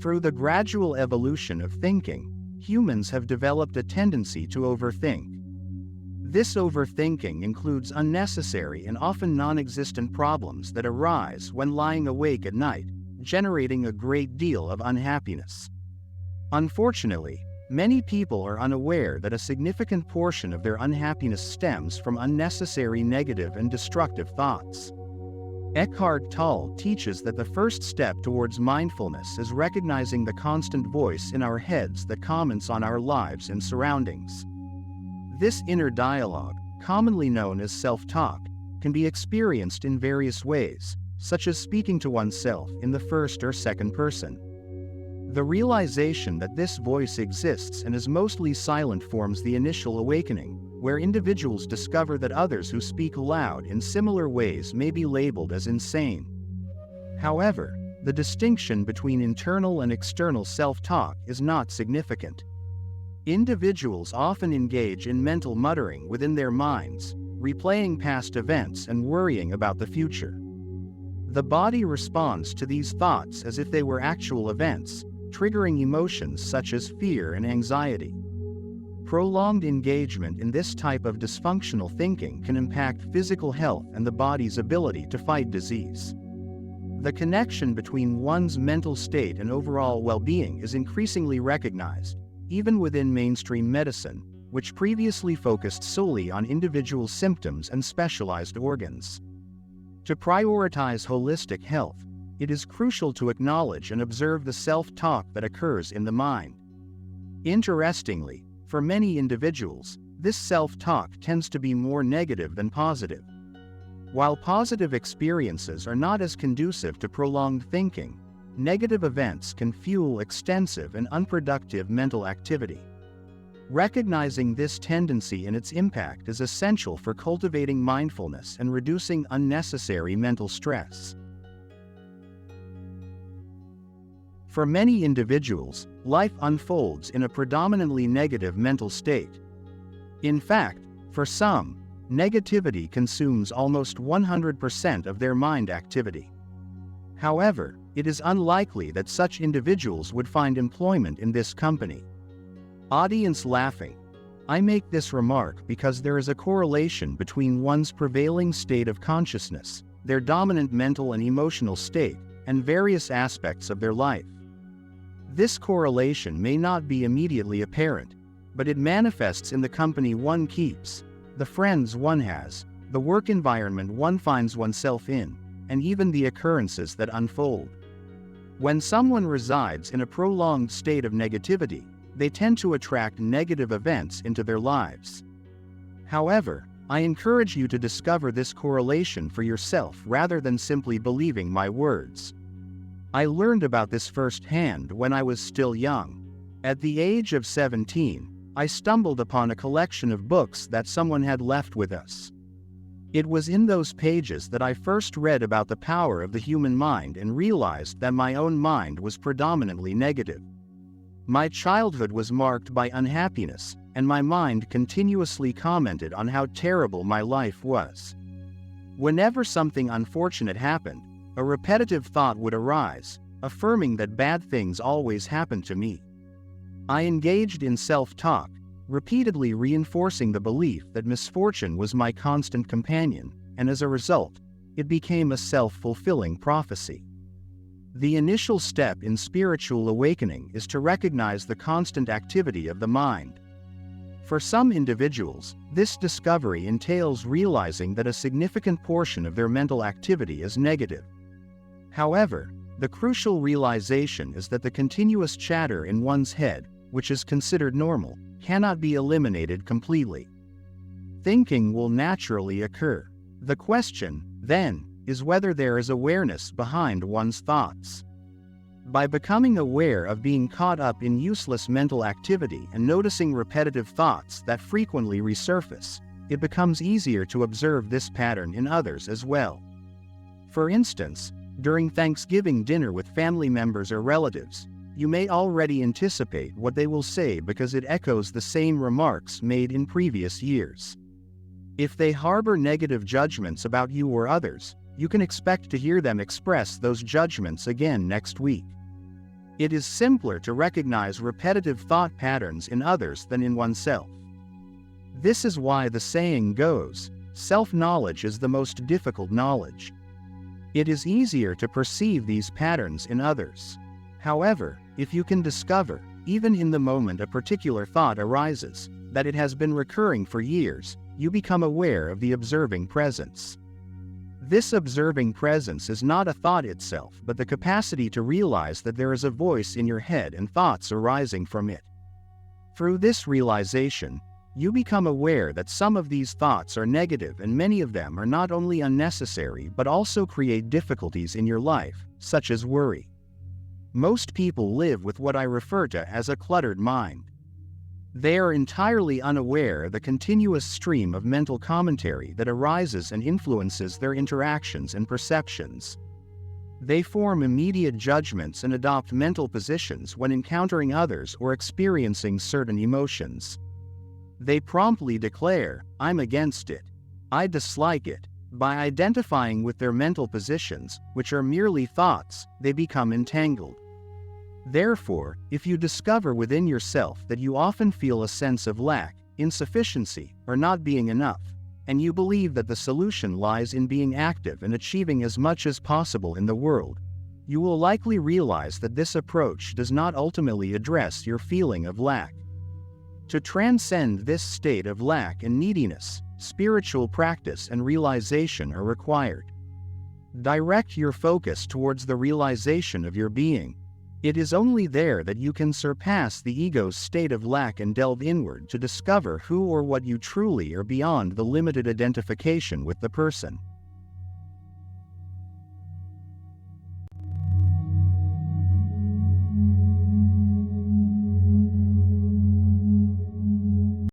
Through the gradual evolution of thinking, humans have developed a tendency to overthink. This overthinking includes unnecessary and often non-existent problems that arise when lying awake at night, generating a great deal of unhappiness. Unfortunately, many people are unaware that a significant portion of their unhappiness stems from unnecessary negative and destructive thoughts. Eckhart Tolle teaches that the first step towards mindfulness is recognizing the constant voice in our heads that comments on our lives and surroundings. This inner dialogue, commonly known as self-talk, can be experienced in various ways, such as speaking to oneself in the first or second person. The realization that this voice exists and is mostly silent forms the initial awakening, where individuals discover that others who speak aloud in similar ways may be labeled as insane. However, the distinction between internal and external self-talk is not significant. Individuals often engage in mental muttering within their minds, replaying past events and worrying about the future. The body responds to these thoughts as if they were actual events, triggering emotions such as fear and anxiety. Prolonged engagement in this type of dysfunctional thinking can impact physical health and the body's ability to fight disease. The connection between one's mental state and overall well-being is increasingly recognized, even within mainstream medicine, which previously focused solely on individual symptoms and specialized organs. To prioritize holistic health, it is crucial to acknowledge and observe the self-talk that occurs in the mind. Interestingly, for many individuals, this self-talk tends to be more negative than positive. While positive experiences are not as conducive to prolonged thinking, negative events can fuel extensive and unproductive mental activity. Recognizing this tendency and its impact is essential for cultivating mindfulness and reducing unnecessary mental stress. For many individuals, life unfolds in a predominantly negative mental state. In fact, for some, negativity consumes almost 100% of their mind activity. However, it is unlikely that such individuals would find employment in this company. Audience laughing. I make this remark because there is a correlation between one's prevailing state of consciousness, their dominant mental and emotional state, and various aspects of their life. This correlation may not be immediately apparent, but it manifests in the company one keeps, the friends one has, the work environment one finds oneself in, and even the occurrences that unfold. When someone resides in a prolonged state of negativity, they tend to attract negative events into their lives. However, I encourage you to discover this correlation for yourself rather than simply believing my words. I learned about this firsthand when I was still young. At the age of 17, I stumbled upon a collection of books that someone had left with us. It was in those pages that I first read about the power of the human mind and realized that my own mind was predominantly negative. My childhood was marked by unhappiness, and my mind continuously commented on how terrible my life was. Whenever something unfortunate happened, a repetitive thought would arise, affirming that bad things always happened to me. I engaged in self-talk, repeatedly reinforcing the belief that misfortune was my constant companion, and as a result, it became a self-fulfilling prophecy. The initial step in spiritual awakening is to recognize the constant activity of the mind. For some individuals, this discovery entails realizing that a significant portion of their mental activity is negative. However, the crucial realization is that the continuous chatter in one's head, which is considered normal, cannot be eliminated completely. Thinking will naturally occur. The question, then, is whether there is awareness behind one's thoughts. By becoming aware of being caught up in useless mental activity and noticing repetitive thoughts that frequently resurface, it becomes easier to observe this pattern in others as well. For instance, during Thanksgiving dinner with family members or relatives, you may already anticipate what they will say because it echoes the same remarks made in previous years. If they harbor negative judgments about you or others, you can expect to hear them express those judgments again next week. It is simpler to recognize repetitive thought patterns in others than in oneself. This is why the saying goes, self-knowledge is the most difficult knowledge. It is easier to perceive these patterns in others. However, if you can discover, even in the moment a particular thought arises, that it has been recurring for years, you become aware of the observing presence. This observing presence is not a thought itself, but the capacity to realize that there is a voice in your head and thoughts arising from it. Through this realization, you become aware that some of these thoughts are negative and many of them are not only unnecessary but also create difficulties in your life, such as worry. Most people live with what I refer to as a cluttered mind. They are entirely unaware of the continuous stream of mental commentary that arises and influences their interactions and perceptions. They form immediate judgments and adopt mental positions when encountering others or experiencing certain emotions. They promptly declare, "I'm against it. I dislike it." By identifying with their mental positions, which are merely thoughts, they become entangled. Therefore, if you discover within yourself that you often feel a sense of lack, insufficiency, or not being enough, and you believe that the solution lies in being active and achieving as much as possible in the world, you will likely realize that this approach does not ultimately address your feeling of lack. To transcend this state of lack and neediness, spiritual practice and realization are required. Direct your focus towards the realization of your being. It is only there that you can surpass the ego's state of lack and delve inward to discover who or what you truly are beyond the limited identification with the person.